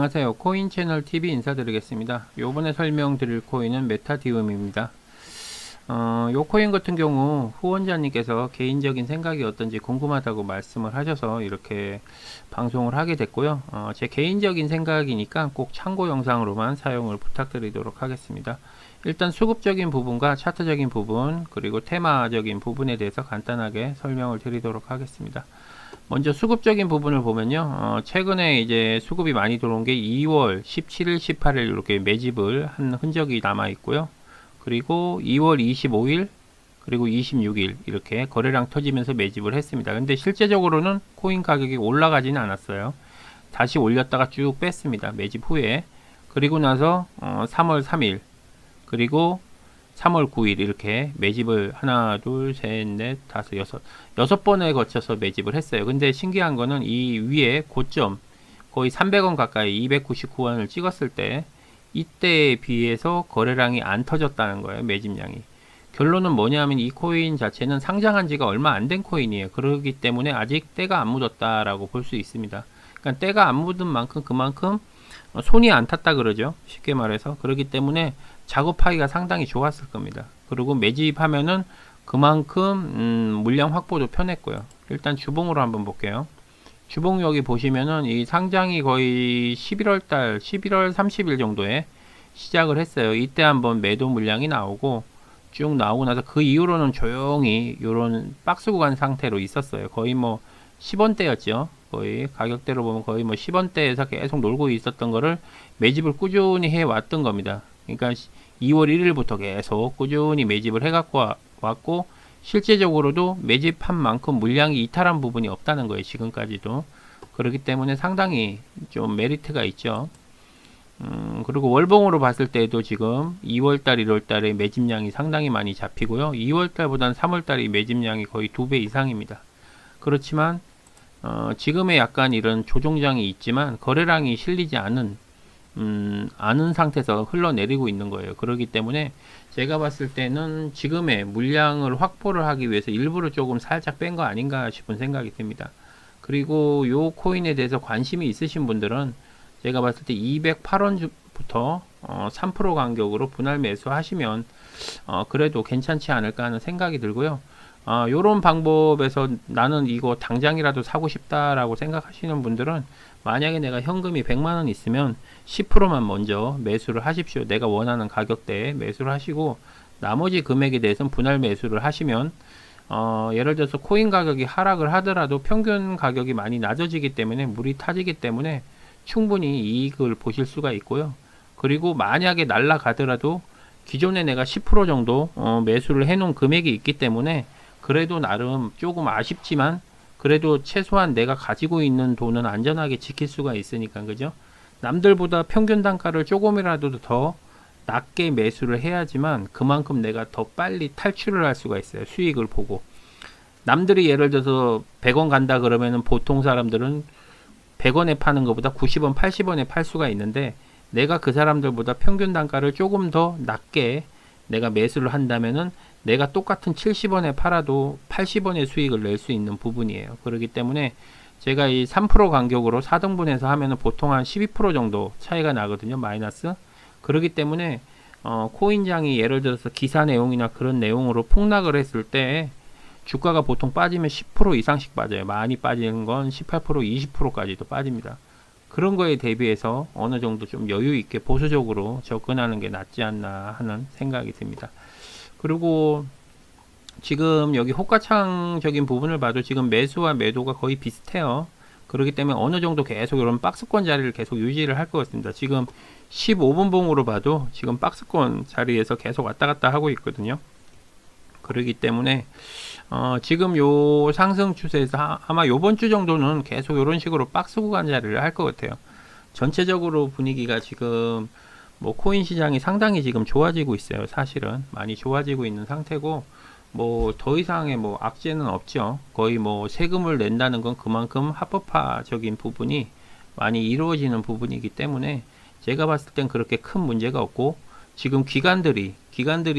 안녕하세요. 코인 채널 TV 인사드리겠습니다. 요번에 설명드릴 코인은 메타디움입니다. 요 코인 같은 경우 후원자님께서 개인적인 생각이 어떤지 궁금하다고 말씀을 하셔서 이렇게 방송을 하게 됐고요. 제 개인적인 생각이니까 꼭 참고 영상으로만 사용을 부탁드리도록 하겠습니다. 일단 수급적인 부분과 차트적인 부분 그리고 테마적인 부분에 대해서 간단하게 설명을 드리도록 하겠습니다. 먼저 수급적인 부분을 보면요. 최근에 이제 수급이 많이 들어온 게 2월 17일, 18일 이렇게 매집을 한 흔적이 남아 있고요. 그리고 2월 25일, 그리고 26일 이렇게 거래량 터지면서 매집을 했습니다. 근데 실제적으로는 코인 가격이 올라가지는 않았어요. 다시 올렸다가 쭉 뺐습니다. 매집 후에. 그리고 나서 3월 3일, 그리고 3월 9일 이렇게 매집을 하나, 둘, 셋, 넷, 다섯, 여섯 번에 거쳐서 매집을 했어요. 근데 신기한 거는 이 위에 고점 거의 300원 가까이 299원을 찍었을 때 이때에 비해서 거래량이 안 터졌다는 거예요. 매집량이. 결론은 뭐냐면 이 코인 자체는 상장한 지가 얼마 안 된 코인이에요. 그렇기 때문에 아직 때가 안 묻었다라고 볼 수 있습니다. 그러니까 때가 안 묻은 만큼 그만큼 손이 안 탔다 그러죠. 쉽게 말해서. 그렇기 때문에 작업하기가 상당히 좋았을 겁니다. 그리고 매집하면은 그만큼 물량 확보도 편했고요. 일단 주봉으로 한번 볼게요. 주봉 여기 보시면은 이 상장이 거의 11월 30일 정도에 시작을 했어요. 이때 한번 매도 물량이 나오고 쭉 나오고 나서 그 이후로는 조용히 이런 박스 구간 상태로 있었어요. 거의 뭐 10원대였죠. 거의 가격대로 보면 거의 뭐 10원대에서 계속 놀고 있었던 거를 매집을 꾸준히 해 왔던 겁니다. 그러니까 2월 1일부터 계속 꾸준히 매집을 해갖고 왔고 실제적으로도 매집한 만큼 물량이 이탈한 부분이 없다는 거예요. 지금까지도. 그렇기 때문에 상당히 좀 메리트가 있죠. 그리고 월봉으로 봤을 때도 지금 2월달, 1월달에 매집량이 상당히 많이 잡히고요. 2월달보다는 3월달이 매집량이 거의 2배 이상입니다. 그렇지만 지금의 약간 이런 조종장이 있지만 거래량이 실리지 않은 상태에서 흘러내리고 있는 거예요. 그렇기 때문에 제가 봤을 때는 지금의 물량을 확보를 하기 위해서 일부러 조금 살짝 뺀 거 아닌가 싶은 생각이 듭니다. 그리고 요 코인에 대해서 관심이 있으신 분들은 제가 봤을 때 208원부터 3% 간격으로 분할 매수 하시면 그래도 괜찮지 않을까 하는 생각이 들고요. 요런 방법에서 나는 이거 당장이라도 사고 싶다라고 생각하시는 분들은 만약에 내가 현금이 100만원 있으면 10%만 먼저 매수를 하십시오. 내가 원하는 가격대에 매수를 하시고 나머지 금액에 대해서는 분할 매수를 하시면 예를 들어서 코인 가격이 하락을 하더라도 평균 가격이 많이 낮아지기 때문에 물이 타지기 때문에 충분히 이익을 보실 수가 있고요. 그리고 만약에 날라가더라도 기존에 내가 10% 정도 매수를 해놓은 금액이 있기 때문에 그래도 나름 조금 아쉽지만 그래도 최소한 내가 가지고 있는 돈은 안전하게 지킬 수가 있으니까 그죠? 남들보다 평균 단가를 조금이라도 더 낮게 매수를 해야지만 그만큼 내가 더 빨리 탈출을 할 수가 있어요. 수익을 보고. 남들이 예를 들어서 100원 간다 그러면은 보통 사람들은 100원에 파는 것보다 90원, 80원에 팔 수가 있는데 내가 그 사람들보다 평균 단가를 조금 더 낮게 내가 매수를 한다면은 내가 똑같은 70원에 팔아도 80원의 수익을 낼 수 있는 부분이에요. 그렇기 때문에 제가 이 3% 간격으로 4등분해서 하면은 보통 한 12% 정도 차이가 나거든요. 마이너스. 그렇기 때문에 코인장이 예를 들어서 기사 내용이나 그런 내용으로 폭락을 했을 때 주가가 보통 빠지면 10% 이상씩 빠져요. 많이 빠지는 건 18%, 20%까지도 빠집니다. 그런 거에 대비해서 어느 정도 좀 여유 있게 보수적으로 접근하는 게 낫지 않나 하는 생각이 듭니다. 그리고 지금 여기 호가창적인 부분을 봐도 지금 매수와 매도가 거의 비슷해요. 그렇기 때문에 어느 정도 계속 이런 박스권 자리를 계속 유지를 할 것 같습니다. 지금 15분 봉으로 봐도 지금 박스권 자리에서 계속 왔다 갔다 하고 있거든요. 그렇기 때문에 지금 요 상승 추세에서 아마 요번 주 정도는 계속 이런 식으로 박스 구간 자리를 할 것 같아요. 전체적으로 분위기가 지금 뭐 코인 시장이 상당히 지금 좋아지고 있어요. 사실은 많이 좋아지고 있는 상태고 뭐 더 이상의 뭐 악재는 없죠. 거의 뭐 세금을 낸다는 건 그만큼 합법화적인 부분이 많이 이루어지는 부분이기 때문에 제가 봤을 땐 그렇게 큰 문제가 없고 지금 기관들이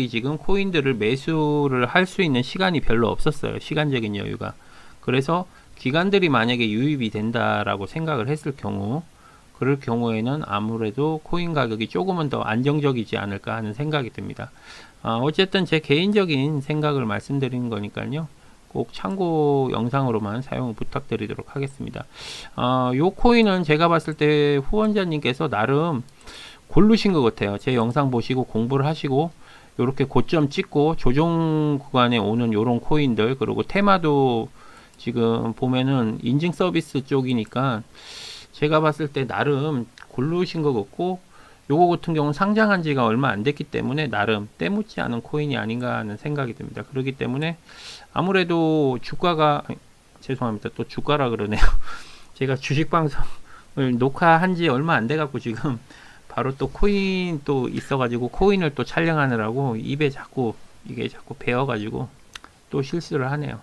지금 코인들을 매수를 할 수 있는 시간이 별로 없었어요. 시간적인 여유가. 그래서 기관들이 만약에 유입이 된다라고 생각을 했을 경우 그럴 경우에는 아무래도 코인 가격이 조금은 더 안정적이지 않을까 하는 생각이 듭니다. 어쨌든 제 개인적인 생각을 말씀드리는 거니까요. 꼭 참고 영상으로만 사용 부탁드리도록 하겠습니다. 요 코인은 제가 봤을 때 후원자님께서 나름 고르신 것 같아요. 제 영상 보시고 공부를 하시고 요렇게 고점 찍고 조정 구간에 오는 요런 코인들, 그리고 테마도 지금 보면은 인증 서비스 쪽이니까 제가 봤을 때 나름 고르신 것 같고, 요거 같은 경우는 상장한 지가 얼마 안 됐기 때문에 나름 때묻지 않은 코인이 아닌가 하는 생각이 듭니다. 그렇기 때문에 아무래도 주가가, 죄송합니다. 또 주가라 그러네요. 제가 주식 방송을 녹화한 지 얼마 안 돼 갖고 지금 바로 또 코인 또 있어가지고 코인을 또 촬영하느라고 입에 자꾸 이게 자꾸 배어가지고 또 실수를 하네요.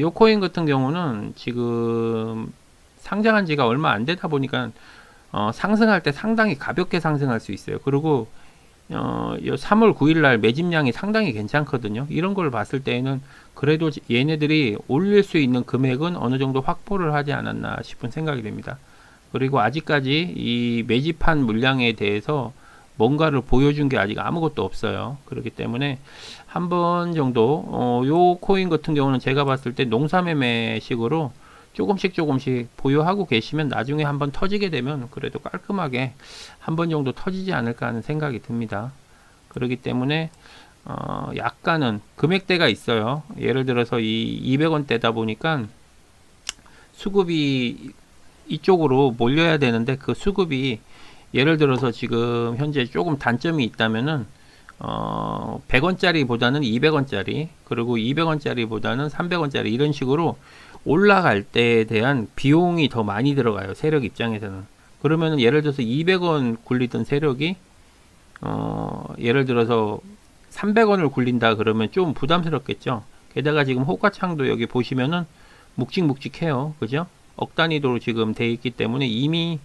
요 코인 같은 경우는 지금 상장한 지가 얼마 안 되다 보니까 상승할 때 상당히 가볍게 상승할 수 있어요. 그리고 3월 9일 날 매집량이 상당히 괜찮거든요. 이런 걸 봤을 때에는 그래도 얘네들이 올릴 수 있는 금액은 어느 정도 확보를 하지 않았나 싶은 생각이 됩니다. 그리고 아직까지 이 매집한 물량에 대해서 뭔가를 보여준 게 아직 아무것도 없어요. 그렇기 때문에 한 번 정도 요 코인 같은 경우는 제가 봤을 때 농사매매 식으로 조금씩 보유하고 계시면 나중에 한번 터지게 되면 그래도 깔끔하게 한 번 정도 터지지 않을까 하는 생각이 듭니다. 그렇기 때문에 약간은 금액대가 있어요. 예를 들어서 이 200원대다 보니까 수급이 이쪽으로 몰려야 되는데 그 수급이 예를 들어서 지금 현재 조금 단점이 있다면은 100원짜리 보다는 200원짜리, 그리고 200원짜리 보다는 300원짜리 이런 식으로 올라갈 때에 대한 비용이 더 많이 들어가요. 세력 입장에서는. 그러면 예를 들어서 200원 굴리던 세력이 예를 들어서 300원을 굴린다 그러면 좀 부담스럽겠죠. 게다가 지금 호가창도 여기 보시면은 묵직묵직해요. 그죠? 억 단위도로 지금 돼 있기 때문에 이미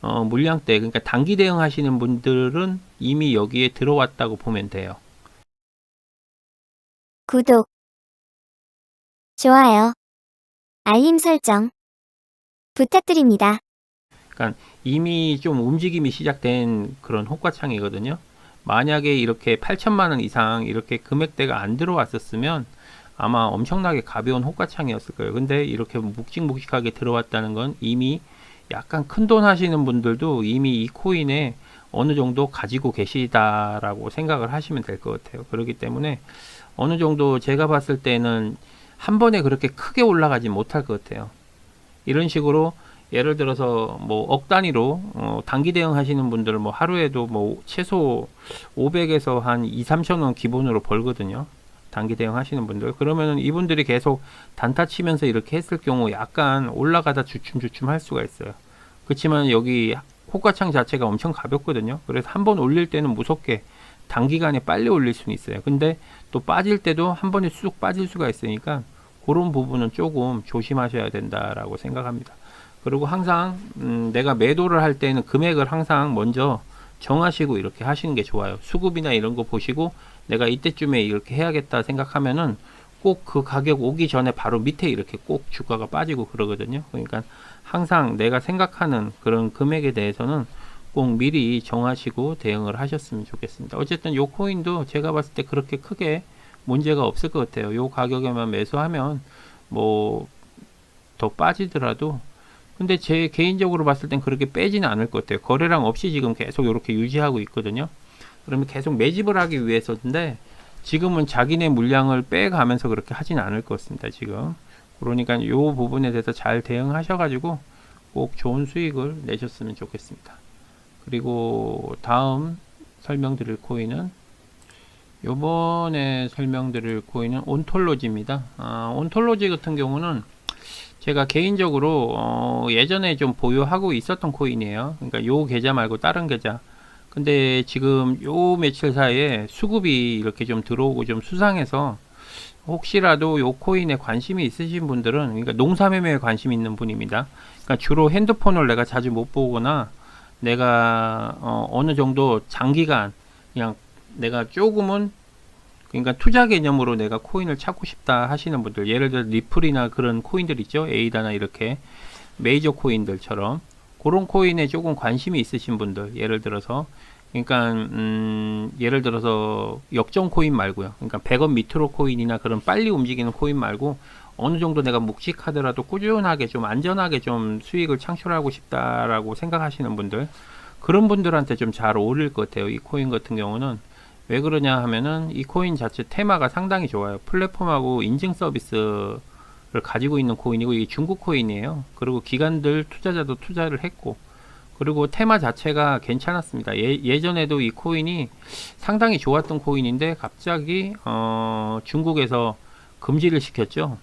물량대, 그러니까 단기 대응 하시는 분들은 이미 여기에 들어왔다고 보면 돼요. 구독, 좋아요, 알림 설정 부탁드립니다. 그러니까 이미 좀 움직임이 시작된 그런 호가창이거든요. 만약에 이렇게 8천만 원 이상 이렇게 금액대가 안 들어왔었으면 아마 엄청나게 가벼운 호가창이었을 거예요. 근데 이렇게 묵직묵직하게 들어왔다는 건 이미 약간 큰 돈 하시는 분들도 이미 이 코인에 어느 정도 가지고 계시다라고 생각을 하시면 될 것 같아요. 그렇기 때문에 어느 정도 제가 봤을 때는 한 번에 그렇게 크게 올라가지 못할 것 같아요. 이런 식으로 예를 들어서 뭐 억 단위로 단기 대응 하시는 분들은 뭐 하루에도 뭐 최소 500에서 한 2, 3천 원 기본으로 벌거든요. 단기 대응 하시는 분들. 그러면은 이분들이 계속 단타 치면서 이렇게 했을 경우 약간 올라가다 주춤주춤 할 수가 있어요. 그렇지만 여기 호가창 자체가 엄청 가볍거든요. 그래서 한번 올릴 때는 무섭게 단기간에 빨리 올릴 수는 있어요. 근데 또 빠질 때도 한 번에 쑥 빠질 수가 있으니까 그런 부분은 조금 조심하셔야 된다라고 생각합니다. 그리고 항상 내가 매도를 할 때는 금액을 항상 먼저 정하시고 이렇게 하시는 게 좋아요. 수급이나 이런 거 보시고 내가 이때쯤에 이렇게 해야겠다 생각하면은 꼭 그 가격 오기 전에 바로 밑에 이렇게 꼭 주가가 빠지고 그러거든요. 그러니까 항상 내가 생각하는 그런 금액에 대해서는 꼭 미리 정하시고 대응을 하셨으면 좋겠습니다. 어쨌든 요 코인도 제가 봤을 때 그렇게 크게 문제가 없을 것 같아요. 요 가격에만 매수하면 뭐 더 빠지더라도, 근데 제 개인적으로 봤을 땐 그렇게 빼지는 않을 것 같아요. 거래량 없이 지금 계속 이렇게 유지하고 있거든요. 그러면 계속 매집을 하기 위해서인데 지금은 자기네 물량을 빼가면서 그렇게 하지는 않을 것 같습니다. 지금. 그러니까 이 부분에 대해서 잘 대응하셔가지고 꼭 좋은 수익을 내셨으면 좋겠습니다. 그리고 다음 설명드릴 코인은, 요번에 설명드릴 코인은 온톨로지입니다. 온톨로지 같은 경우는 제가 개인적으로 예전에 좀 보유하고 있었던 코인이에요. 그러니까 요 계좌 말고 다른 계좌. 근데 지금 요 며칠 사이에 수급이 이렇게 좀 들어오고 좀 수상해서 혹시라도 요 코인에 관심이 있으신 분들은, 그러니까 농사매매에 관심 있는 분입니다. 그러니까 주로 핸드폰을 내가 자주 못 보거나 내가 어느 정도 장기간 그냥 내가 조금은, 그러니까 투자 개념으로 내가 코인을 찾고 싶다 하시는 분들, 예를 들어 리플이나 그런 코인들 있죠, 에이다나 이렇게 메이저 코인들처럼 그런 코인에 조금 관심이 있으신 분들, 예를 들어서 그러니까 예를 들어서 역전 코인 말고요. 그러니까 100원 밑으로 코인이나 그런 빨리 움직이는 코인 말고 어느 정도 내가 묵직하더라도 꾸준하게 좀 안전하게 좀 수익을 창출하고 싶다라고 생각하시는 분들, 그런 분들한테 좀 잘 어울릴 것 같아요. 이 코인 같은 경우는 왜 그러냐 하면은 이 코인 자체 테마가 상당히 좋아요. 플랫폼하고 인증 서비스를 가지고 있는 코인이고 이게 중국 코인이에요. 그리고 기관들 투자자도 투자를 했고, 그리고 테마 자체가 괜찮았습니다. 예전에도 이 코인이 상당히 좋았던 코인인데 갑자기 중국에서 금지를 시켰죠.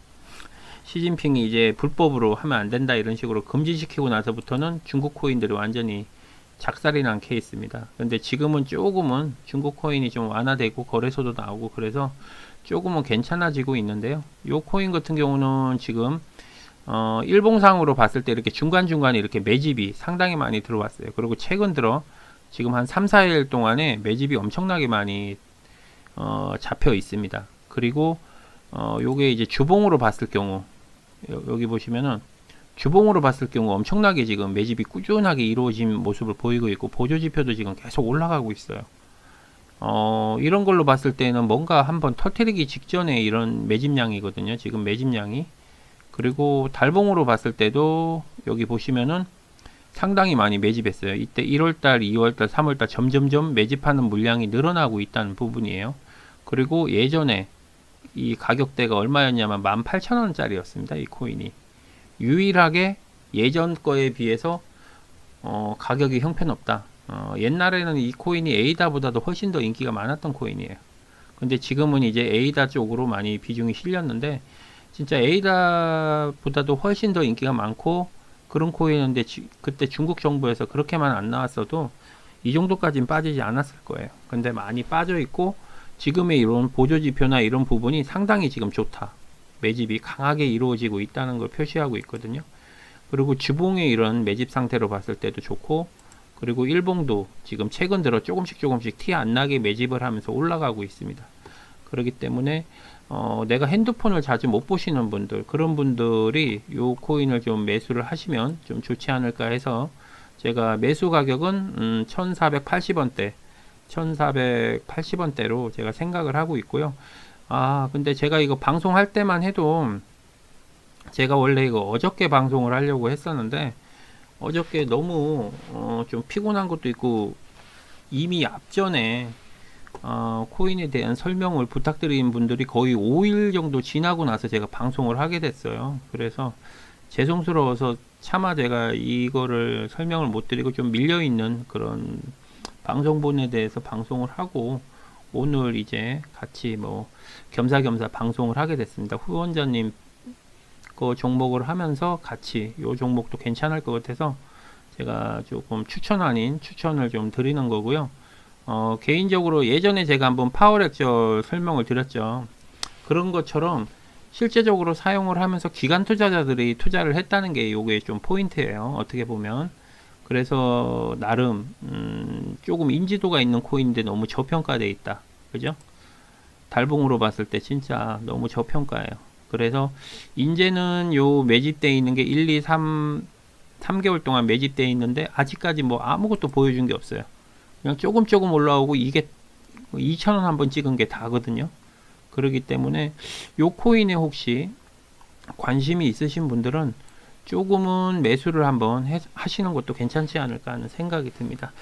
시진핑이 이제 불법으로 하면 안 된다 이런 식으로 금지시키고 나서부터는 중국 코인들이 완전히 작살이 난 케이스입니다. 근데 지금은 조금은 중국 코인이 좀 완화되고 거래소도 나오고 그래서 조금은 괜찮아지고 있는데요. 요 코인 같은 경우는 지금 일봉상으로 봤을 때 이렇게 중간중간에 이렇게 매집이 상당히 많이 들어왔어요. 그리고 최근 들어 지금 한 3, 4일 동안에 매집이 엄청나게 많이 잡혀 있습니다. 그리고 요게 이제 주봉으로 봤을 경우 여기 보시면은 주봉으로 봤을 경우 엄청나게 지금 매집이 꾸준하게 이루어진 모습을 보이고 있고 보조지표도 지금 계속 올라가고 있어요. 이런 걸로 봤을 때는 뭔가 한번 터뜨리기 직전에 이런 매집량이거든요. 지금 매집량이. 그리고 달봉으로 봤을 때도 여기 보시면은 상당히 많이 매집했어요. 이때 1월달, 2월달, 3월달 점점점 매집하는 물량이 늘어나고 있다는 부분이에요. 그리고 예전에 이 가격대가 얼마였냐면 18,000원짜리였습니다. 이 코인이. 유일하게 예전 거에 비해서 가격이 형편없다. 옛날에는 이 코인이 에이다보다도 훨씬 더 인기가 많았던 코인이에요. 근데 지금은 이제 에이다 쪽으로 많이 비중이 실렸는데 진짜 에이다보다도 훨씬 더 인기가 많고 그런 코인인데 그때 중국 정부에서 그렇게만 안 나왔어도 이 정도까지는 빠지지 않았을 거예요. 근데 많이 빠져 있고 지금의 이런 보조지표나 이런 부분이 상당히 지금 좋다. 매집이 강하게 이루어지고 있다는 걸 표시하고 있거든요. 그리고 주봉의 이런 매집 상태로 봤을 때도 좋고, 그리고 일봉도 지금 최근 들어 조금씩 티 안 나게 매집을 하면서 올라가고 있습니다. 그렇기 때문에 내가 핸드폰을 자주 못 보시는 분들, 그런 분들이 요 코인을 좀 매수를 하시면 좀 좋지 않을까 해서 제가 매수 가격은 1480원대 1480원대로 제가 생각을 하고 있고요. 근데 제가 이거 방송할 때만 해도 제가 원래 이거 어저께 방송을 하려고 했었는데 어저께 너무 좀 피곤한 것도 있고 이미 앞전에 코인에 대한 설명을 부탁드린 분들이 거의 5일 정도 지나고 나서 제가 방송을 하게 됐어요. 그래서 죄송스러워서 차마 제가 이거를 설명을 못 드리고 좀 밀려있는 그런 방송본에 대해서 방송을 하고 오늘 이제 같이 뭐 겸사겸사 방송을 하게 됐습니다. 후원자님 그 종목을 하면서 같이 요 종목도 괜찮을 것 같아서 제가 조금 추천 아닌 추천을 좀 드리는 거고요. 개인적으로 예전에 제가 한번 파워렉처 설명을 드렸죠. 그런 것처럼 실제적으로 사용을 하면서 기관 투자자들이 투자를 했다는 게 요게 좀 포인트예요. 어떻게 보면. 그래서 나름 조금 인지도가 있는 코인인데 너무 저평가되어 있다. 그죠? 달봉으로 봤을 때 진짜 너무 저평가예요. 그래서 이제는 요 매집되어 있는 게 1, 2, 3개월 동안 매집되어 있는데 아직까지 뭐 아무것도 보여준 게 없어요. 그냥 조금 올라오고 이게 2,000원 한번 찍은 게 다거든요. 그렇기 때문에 요 코인에 혹시 관심이 있으신 분들은 조금은 매수를 한번 하시는 것도 괜찮지 않을까 하는 생각이 듭니다.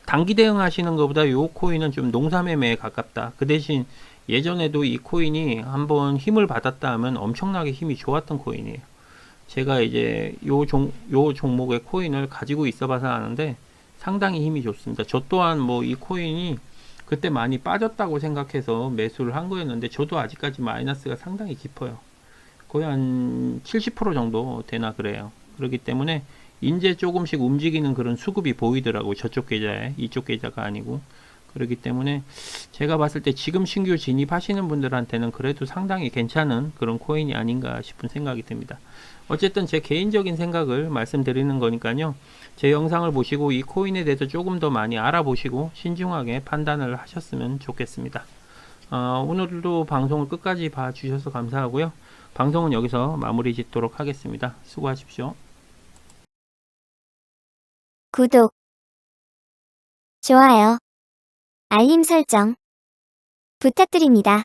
단기 대응 하시는 것보다 요 코인은 좀 농사매매에 가깝다. 그 대신 예전에도 이 코인이 한번 힘을 받았다 하면 엄청나게 힘이 좋았던 코인이에요. 제가 이제 요 종목의 코인을 가지고 있어 봐서 아는데 상당히 힘이 좋습니다. 저 또한 뭐 이 코인이 그때 많이 빠졌다고 생각해서 매수를 한 거였는데 저도 아직까지 마이너스가 상당히 깊어요. 거의 한 70% 정도 되나 그래요. 그렇기 때문에 이제 조금씩 움직이는 그런 수급이 보이더라고요. 저쪽 계좌에 이쪽 계좌가 아니고. 그렇기 때문에 제가 봤을 때 지금 신규 진입하시는 분들한테는 그래도 상당히 괜찮은 그런 코인이 아닌가 싶은 생각이 듭니다. 어쨌든 제 개인적인 생각을 말씀드리는 거니까요. 제 영상을 보시고 이 코인에 대해서 조금 더 많이 알아보시고 신중하게 판단을 하셨으면 좋겠습니다. 오늘도 방송을 끝까지 봐주셔서 감사하고요. 방송은 여기서 마무리 짓도록 하겠습니다. 수고하십시오. 구독, 좋아요, 알림 설정 부탁드립니다.